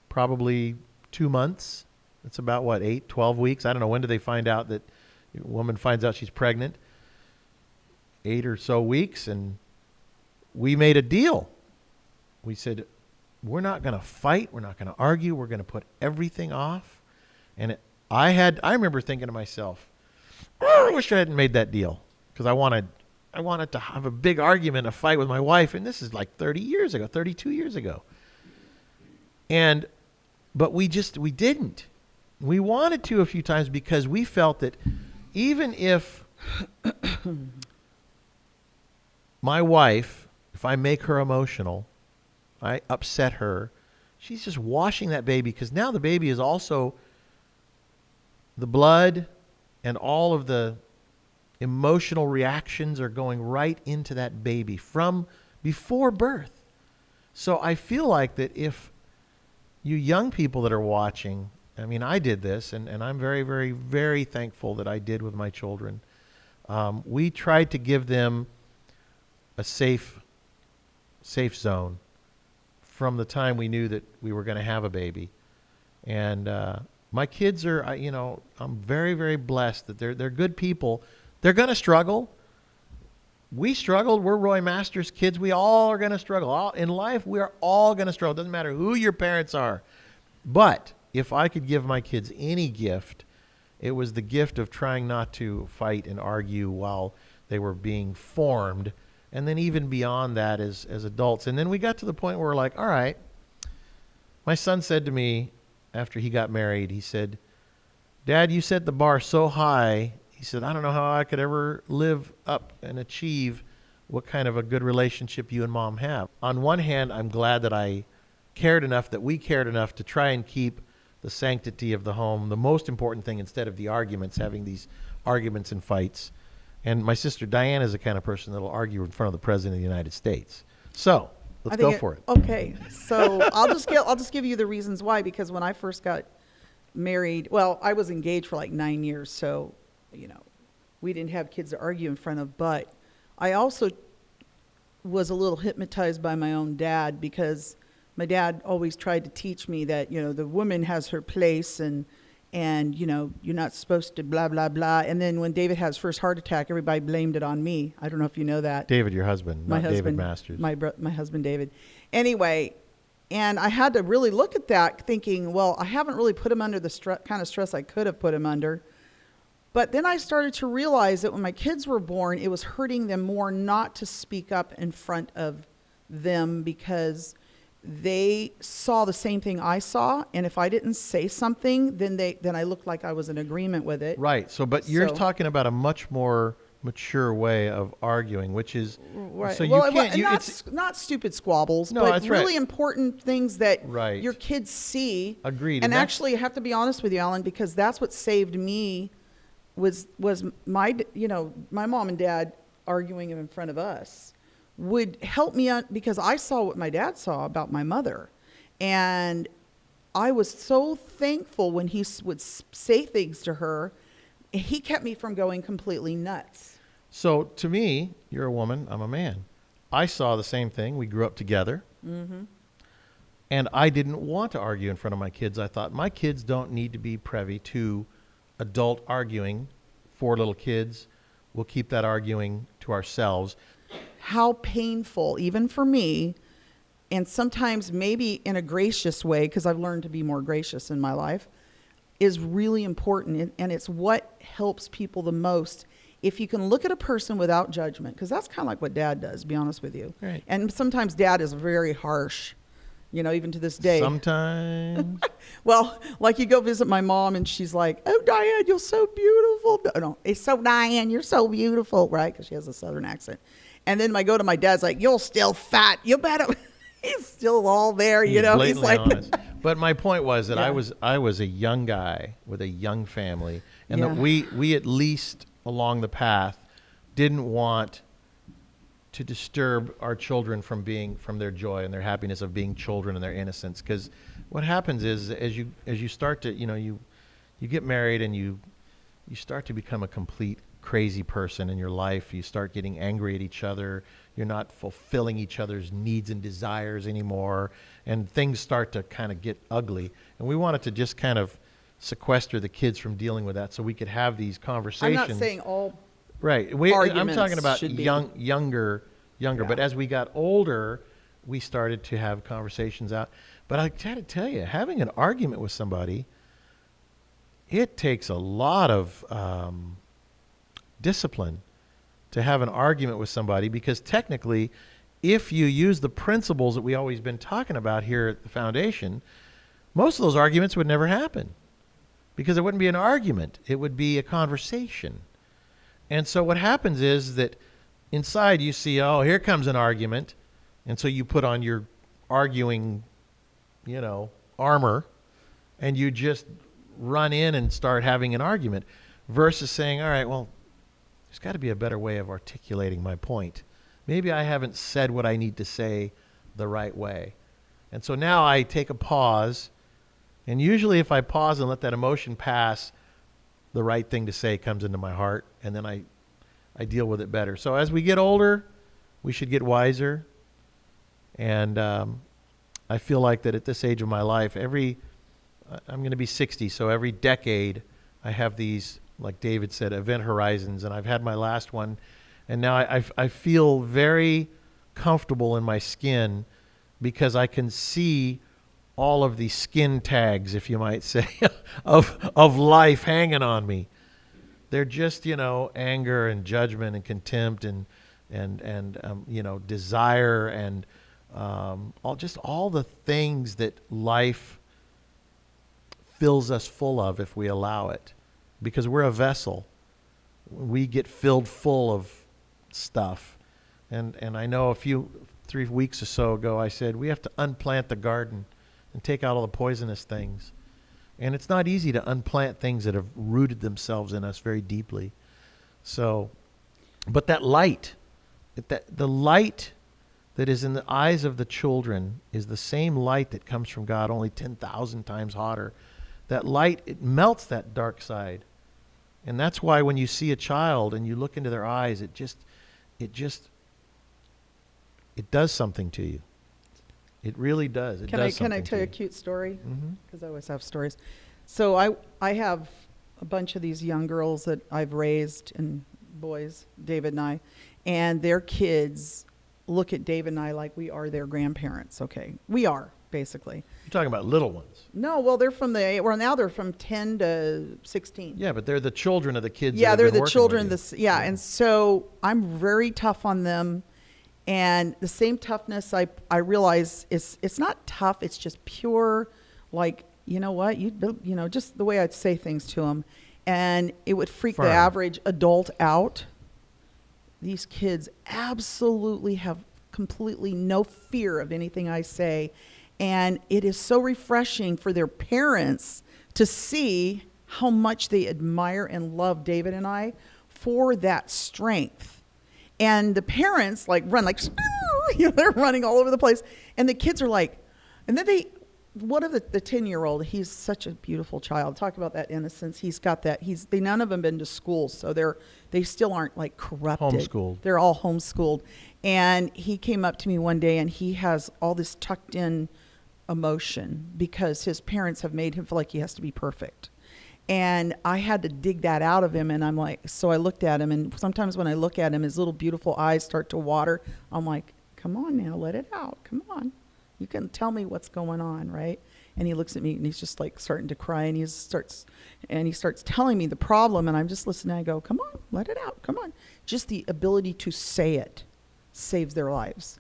Probably 2 months. It's about, 8, 12 weeks? I don't know. When do they find out that a woman finds out she's pregnant? 8 or so weeks. And we made a deal. We said, we're not going to fight. We're not going to argue. We're going to put everything off. And I remember thinking to myself, I wish I hadn't made that deal, because I wanted to have a big argument, a fight with my wife, and this is like 32 years ago. But we didn't. We wanted to a few times because we felt that even if my wife, if I make her emotional, I upset her, she's just washing that baby, because now the baby is also the blood and all of the emotional reactions are going right into that baby from before birth. So I feel like that if you young people that are watching, I did this, and I'm very, very, very thankful that I did with my children. We tried to give them a safe zone from the time we knew that we were going to have a baby. And my kids are, I'm very, very blessed that they're good people. They're going to struggle. We struggled. We're Roy Masters kids. We all are going to struggle. In life, we are all going to struggle. It doesn't matter who your parents are. But if I could give my kids any gift, It was the gift of trying not to fight and argue while they were being formed. And then even beyond that as adults. And then we got to the point where we're like, all right. My son said to me after he got married, he said, Dad, you set the bar so high. He said, I don't know how I could ever live up and achieve what kind of a good relationship you and Mom have. On one hand, I'm glad that I cared enough, that we cared enough to try and keep the sanctity of the home the most important thing instead of the arguments, having these arguments and fights. And my sister Dianne is the kind of person that'll argue in front of the President of the United States. So let's go for it. Okay, so I'll just give you the reasons why, because when I first got married, well, I was engaged for like 9 years, so we didn't have kids to argue in front of, but I also was a little hypnotized by my own dad, because my dad always tried to teach me that, the woman has her place and you're not supposed to blah, blah, blah. And then when David had his first heart attack, everybody blamed it on me. I don't know if you know that. David, your husband, not David Masters. My husband, David. Anyway, and I had to really look at that thinking, well, I haven't really put him under the kind of stress I could have put him under. But then I started to realize that when my kids were born, it was hurting them more not to speak up in front of them, because they saw the same thing I saw, and if I didn't say something, then I looked like I was in agreement with it. Right. But you're talking about a much more mature way of arguing, which is right. So well, you can't. Not stupid squabbles, no, but that's really right. important things that right. your kids see. Agreed. And actually, I have to be honest with you, Alan, because that's what saved me. Was my mom and dad arguing in front of us would help me because I saw what my dad saw about my mother. And I was so thankful when he would say things to her. He kept me from going completely nuts. So to me, you're a woman, I'm a man. I saw the same thing. We grew up together. Mm-hmm. And I didn't want to argue in front of my kids. I thought my kids don't need to be privy to adult arguing. 4 little kids. We'll keep that arguing to ourselves. How painful, even for me, and sometimes maybe in a gracious way, because I've learned to be more gracious in my life, is really important. And it's what helps people the most. If you can look at a person without judgment, because that's kind of like what Dad does, to be honest with you. Right. And sometimes Dad is very harsh, even to this day. Sometimes. Well, like you go visit my mom and she's like, oh, Diane, you're so beautiful. No, it's so Diane, you're so beautiful, right? Because she has a Southern accent. And then I go to my dad's like, you're still fat. You better. He's still all there, He's He's like, honest. But my point was that Yeah. I was a young guy with a young family, and Yeah. that we at least along the path didn't want to disturb our children from their joy and their happiness of being children and their innocence. Because what happens is as you start to you get married and you start to become a complete crazy person in your life. You start getting angry at each other. You're not fulfilling each other's needs and desires anymore, and things start to kind of get ugly. And we wanted to just kind of sequester the kids from dealing with that, so we could have these conversations. I'm not saying all. Right. I'm Arguments talking about should be. younger. Yeah. But as we got older, we started to have conversations out. But I got to tell you, having an argument with somebody, it takes a lot of discipline to have an argument with somebody, because technically, if you use the principles that we always been talking about here at the foundation, most of those arguments would never happen, because it wouldn't be an argument. It would be a conversation. And so what happens is that inside you see, oh, here comes an argument. And so you put on your arguing, armor, and you just run in and start having an argument, versus saying, all right, well, there's got to be a better way of articulating my point. Maybe I haven't said what I need to say the right way. And so now I take a pause, and usually if I pause and let that emotion pass, the right thing to say comes into my heart, and then I deal with it better. So as we get older, we should get wiser. And I feel like that at this age of my life, I'm going to be 60, so every decade I have these, like David said, event horizons, and I've had my last one, and now I feel very comfortable in my skin, because I can see all of these skin tags, if you might say, of life hanging on me. They're just, anger and judgment and contempt and desire and all the things that life fills us full of if we allow it, because we're a vessel. We get filled full of stuff, and I know 3 weeks or so ago I said we have to unplant the garden and take out all the poisonous things, and it's not easy to unplant things that have rooted themselves in us very deeply. So, but that light, the light that is in the eyes of the children is the same light that comes from God, only 10,000 times hotter. That light, it melts that dark side. And that's why when you see a child and you look into their eyes, it does something to you. It really does. Can I tell you a cute story? Mm-hmm. Because I always have stories. So I have a bunch of these young girls that I've raised, and boys, David and I, and their kids look at David and I like we are their grandparents. Okay, we are basically. You're talking about little ones. No, well, they're from they're from 10 to 16. Yeah, but they're the children of the kids. Yeah, that they're have been the working children. with you. And so I'm very tough on them, and the same toughness I realize it's not tough. It's just pure, like just the way I'd say things to them, and it would freak the average adult out. These kids absolutely have completely no fear of anything I say. And it is so refreshing for their parents to see how much they admire and love David and I for that strength. And the parents run they're running all over the place. And the kids are like, and then one of the 10-year-old, he's such a beautiful child. Talk about that innocence. He's got that. None of them been to school, so they still aren't corrupted. Homeschooled. They're all homeschooled. And he came up to me one day, and he has all this tucked in emotion because his parents have made him feel like he has to be perfect. And I had to dig that out of him, and I'm like, so I looked at him, and sometimes when I look at him, his little beautiful eyes start to water. I'm like, come on now, let it out. Come on. You can tell me what's going on, right? And he looks at me, and he's just starting to cry, and he starts telling me the problem, and I'm just listening. I go, come on, let it out. Come on. Just the ability to say it saves their lives.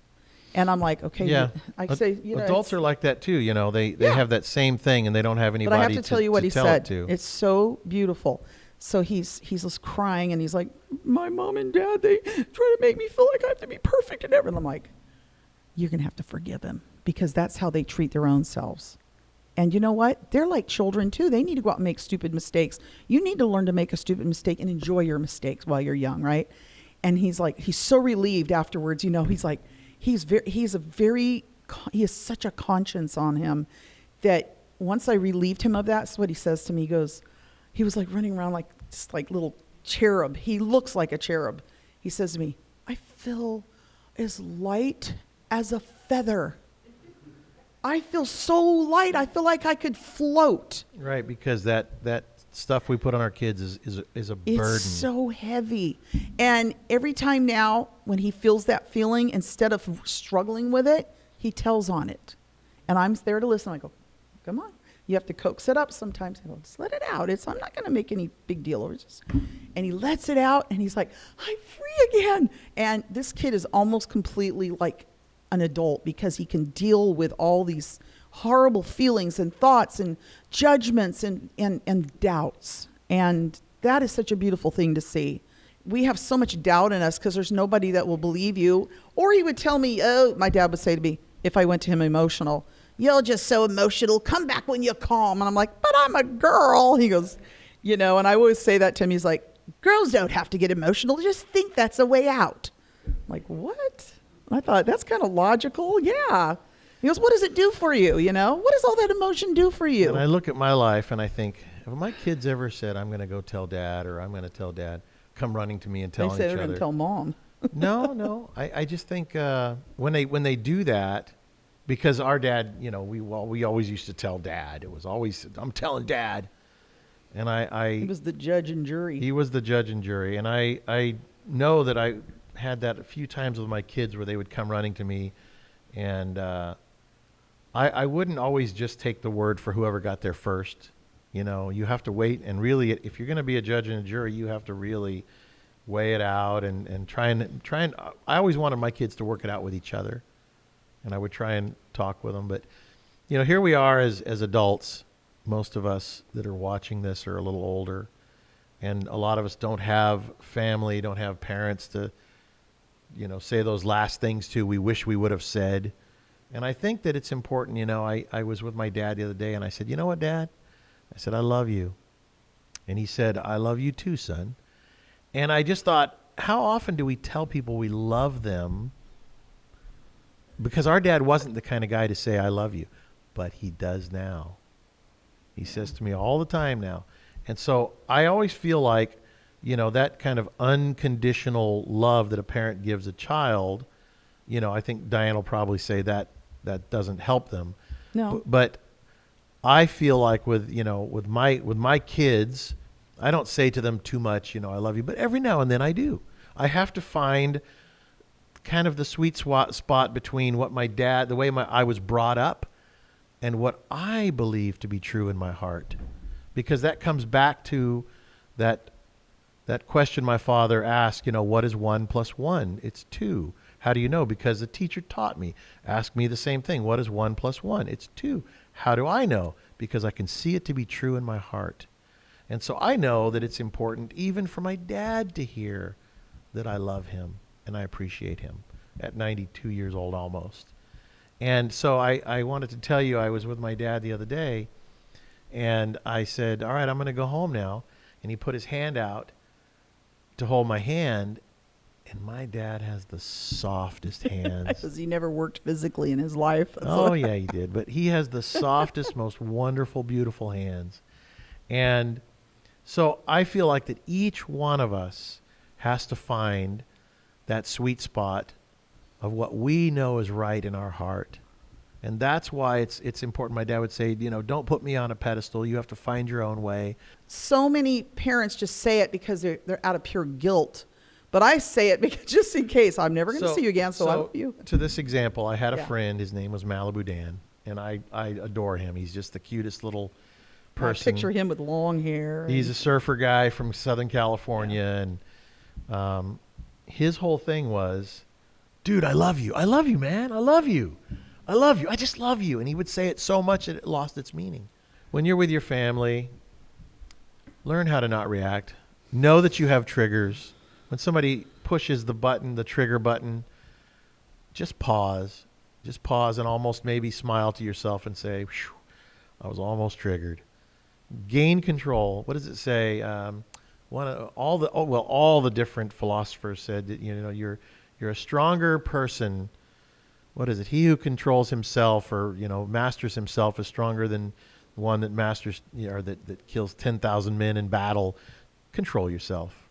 And I'm like, okay, yeah. I say, adults are like that too. They have that same thing, and they don't have anybody. But I have to tell you what he said. To. It's so beautiful. So he's just crying, and he's like, my mom and dad, they try to make me feel like I have to be perfect and everything. I'm like, you're gonna have to forgive him, because that's how they treat their own selves. And you know what? They're like children too. They need to go out and make stupid mistakes. You need to learn to make a stupid mistake and enjoy your mistakes while you're young, right? And he's so relieved afterwards. He's like, he has such a conscience on him that once I relieved him of that, that's what he says to me. He was running around like little cherub. He looks like a cherub. He says to me, I feel as light as a feather. I feel so light. I feel like I could float. Right, because that stuff we put on our kids is a burden. It's so heavy. And every time now when he feels that feeling, instead of struggling with it, he tells on it. And I'm there to listen. I go, come on. You have to coax it up sometimes. I go, just let it out. I'm not going to make any big deal over it. And he lets it out, and he's like, I'm free again. And this kid is almost completely like an adult, because he can deal with all these horrible feelings and thoughts and judgments and doubts. And that is such a beautiful thing to see. We have so much doubt in us because there's nobody that will believe you. Or he would tell me, my dad would say to me, if I went to him emotional, you're just so emotional. Come back when you're calm. And I'm like, but I'm a girl. He goes, and I always say that to him. He's like, girls don't have to get emotional. Just think that's a way out. I'm like, what? I thought, that's kind of logical. Yeah. He goes, what does it do for you? What does all that emotion do for you? And I look at my life and I think, have my kids ever said, I'm going to go tell dad, or I'm going to tell dad, come running to me and telling each other? They say they're going to tell mom. No. I just think when they do that, because our dad, we always used to tell dad. It was always, I'm telling dad. And he was the judge and jury. He was the judge and jury. And I know that I had that a few times with my kids where they would come running to me, and I wouldn't always just take the word for whoever got there first. You know, you have to wait and really, if you're going to be a judge and a jury, you have to really weigh it out and try and, I always wanted my kids to work it out with each other, and I would try and talk with them. But, you know, here we are as adults, most of us that are watching this are a little older, and a lot of us don't have family, don't have parents to, you know, say those last things to we wish we would have said. And I think that it's important, you know, I was with my dad the other day and I said, you know what, Dad? I said, I love you. And he said, I love you too, son. And I just thought, how often do we tell people we love them? Because our dad wasn't the kind of guy to say, I love you. But he does now. He says to me all the time now. And so I always feel like, you know, that kind of unconditional love that a parent gives a child, you know, I think Dianne will probably say that doesn't help them. No. But I feel like with my kids, I don't say to them too much, you know, I love you, but every now and then I do. I have to find kind of the sweet spot between what my dad, the way I was brought up, and what I believe to be true in my heart. Because that comes back to that question my father asked, you know, what is 1 + 1? It's 2. How do you know? Because the teacher taught me. Ask me the same thing. What is 1 + 1? It's 2. How do I know? Because I can see it to be true in my heart. And so I know that it's important even for my dad to hear that I love him and I appreciate him at 92 years old almost. And so I wanted to tell you, I was with my dad the other day and I said, all right, I'm going to go home now. And he put his hand out to hold my hand. And my dad has the softest hands. Because he never worked physically in his life. Oh, yeah, he did. But he has the softest, most wonderful, beautiful hands. And so I feel like that each one of us has to find that sweet spot of what we know is right in our heart. And that's why it's important. My dad would say, you know, don't put me on a pedestal. You have to find your own way. So many parents just say it because they're out of pure guilt. But I say it because just in case I'm never going to see you again, so I love you. To this example, I had a friend. His name was Malibu Dan, and I adore him. He's just the cutest little person. I picture him with long hair. He's a surfer guy from Southern California, and his whole thing was, dude, I love you. I love you, man. I love you. I love you. I just love you. And he would say it so much that it lost its meaning. When you're with your family, learn how to not react. Know that you have triggers. When somebody pushes the trigger button, just pause. Just pause and almost maybe smile to yourself and say, I was almost triggered. Gain control. What does it say? All the different philosophers said that, you know, you're a stronger person. What is it? He who controls himself or, you know, masters himself is stronger than the one that masters, you know, or that kills 10,000 men in battle. Control yourself.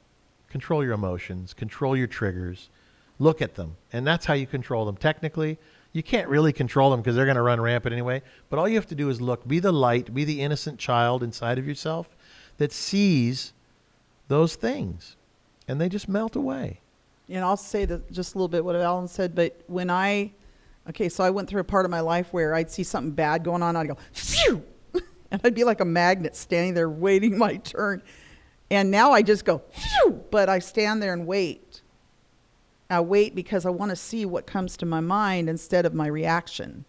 Control your emotions, control your triggers, look at them. And that's how you control them. Technically, you can't really control them because they're going to run rampant anyway. But all you have to do is look, be the light, be the innocent child inside of yourself that sees those things. And they just melt away. And I'll say just a little bit what Alan said, but when I went through a part of my life where I'd see something bad going on, I'd go, phew! And I'd be like a magnet standing there waiting my turn. And now I just go, phew! But I stand there and wait. I wait because I want to see what comes to my mind instead of my reaction.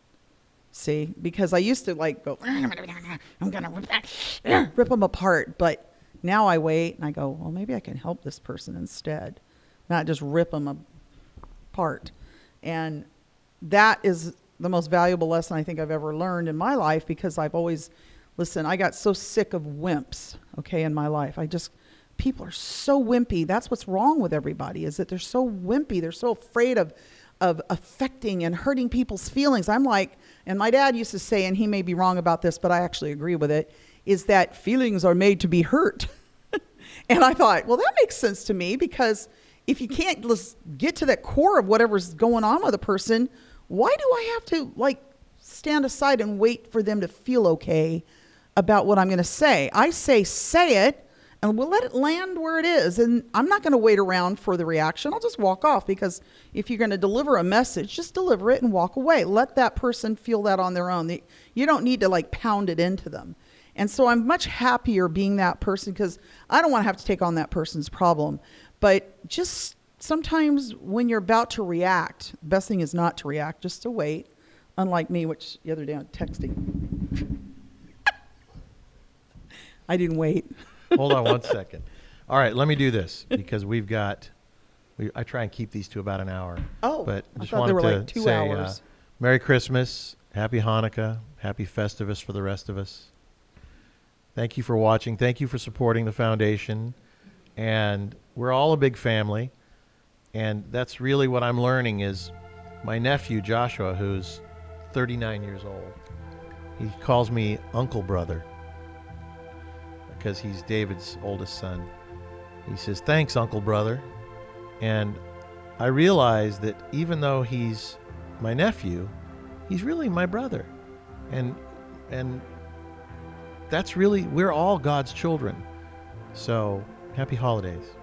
See? Because I used to like go, I'm going to rip them apart. But now I wait and I go, well, maybe I can help this person instead. Not just rip them apart. And that is the most valuable lesson I think I've ever learned in my life because I've always... Listen, I got so sick of wimps, in my life. People are so wimpy. That's what's wrong with everybody, is that they're so wimpy. They're so afraid of affecting and hurting people's feelings. I'm like, and my dad used to say, and he may be wrong about this, but I actually agree with it, is that feelings are made to be hurt. And I thought, well, that makes sense to me because if you can't get to that core of whatever's going on with a person, why do I have to stand aside and wait for them to feel okay about what I'm going to say? I say it, and we'll let it land where it is. And I'm not going to wait around for the reaction. I'll just walk off, because if you're going to deliver a message, just deliver it and walk away. Let that person feel that on their own. You don't need to like pound it into them. And so I'm much happier being that person, because I don't want to have to take on that person's problem. But just sometimes when you're about to react, the best thing is not to react, just to wait. Unlike me, which the other day I'm texting. I didn't wait. Hold on one second. All right, let me do this, because I try and keep these to about an hour. Oh, but I just thought they wanted were to like 2 say, hours. Merry Christmas, Happy Hanukkah, Happy Festivus for the rest of us. Thank you for watching. Thank you for supporting the foundation. And we're all a big family. And that's really what I'm learning is my nephew, Joshua, who's 39 years old, he calls me Uncle Brother, because he's David's oldest son. He says, "Thanks, Uncle Brother." And I realized that even though he's my nephew, he's really my brother. And that's really, we're all God's children. So happy holidays.